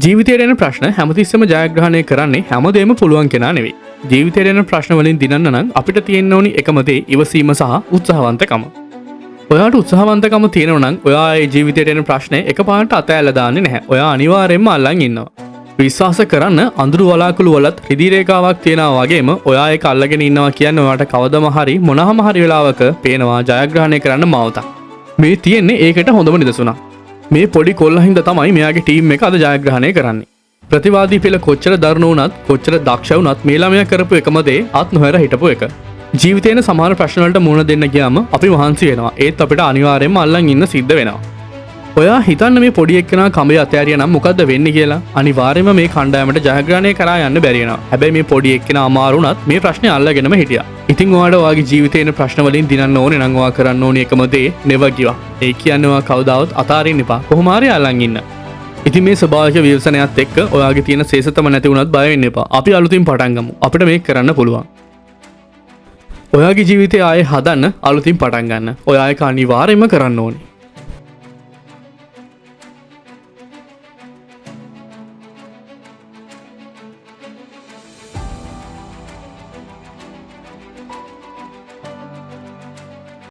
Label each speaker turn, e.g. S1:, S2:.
S1: ජීවිතයට එන ප්‍රශ්න හැමතිස්සෙම ජයග්‍රහණය කරන්නේ හැමදේම පුළුවන් කෙනා නෙවෙයි. ජීවිතයට එන ප්‍රශ්න වලින් දිනන්න නම් අපිට තියෙන්න ඕනි එකම දේ ඉවසීම සහ උත්සාහවන්තකම. ඔයාට උත්සාහවන්තකම තියෙනවා නම් ඔයා ඒ ජීවිතයට එන ප්‍රශ්නේ එකපාරට අතෑරලා දාන්නේ නැහැ. ඔයා අනිවාර්යයෙන්ම අල්ලන් ඉන්නවා. විශ්වාස කරන්න අඳුරු වලාකුළු වලත් රිදී රේඛාවක් තියෙනවා වගේම ඔයා ඒක අල්ලගෙන ඉන්නවා කියන්නේ ඔයාට කවදම හරි මොනවාම හරි වෙලාවක පේනවා ජයග්‍රහණය කරන්න මාවතක්. මේ තියෙන්නේ ඒකට හොඳම නිදසුනක්. මේ පොඩි කොල්ලහින්ද තමයි මෙයාගේ ටීම් එක අද ජයග්‍රහණය කරන්නේ. ප්‍රතිවාදී පෙළ කොච්චර දරුණු වුණත් කොච්චර දක්ෂ වුණත් මේ ළමයා කරපු එකම දේ අත් නොහැර හිටපු එක. ජීවිතේන සමහර ප්‍රශ්න වලට මුහුණ දෙන්න ගියාම අපි මහන්සි වෙනවා. ඒත් අපිට අනිවාර්යයෙන්ම අල්ලන් ඉන්න සිද්ධ වෙනවා. ඔයා හිතන්න මේ පොඩි එක්කෙනා කඹේ අතෑරියා නම් මොකද්ද වෙන්නේ කියලා. අනිවාර්යයෙන්ම මේ කණ්ඩායමට ජයග්‍රහණය කරා යන්න බැරි වෙනවා. හැබැයි මේ පොඩි එක්කෙනා අමාරු වුණත් මේ ප්‍රශ්නේ අල්ලගෙනම හිටියා. ඉතින් ඔයාට ඔයාගේ ජීවිතේන ප්‍රශ්න වලින් දිනන්න ඕනේ නම් ඔයා කරන්න ඕනේ එකම දේ never give up. ඒ කියන්නේ ඔයා කවදාවත් අතාරින්න එපා. කොහොම හරි අල්ලන් ඉන්න. ඉතින් මේ ස්වභාවික විවසනයත් එක්ක ඔයාගේ තියෙන සේසතම නැති වුණත් බය වෙන්න එපා. අපි අලුතින් පටන් ගමු. අපිට මේක කරන්න පුළුවන්. ඔයාගේ ජීවිතය ආයේ හදන්න අලුතින් පටන් ගන්න. ඔයා ඒක අනිවාර්යයෙන්ම කරන්න ඕනේ.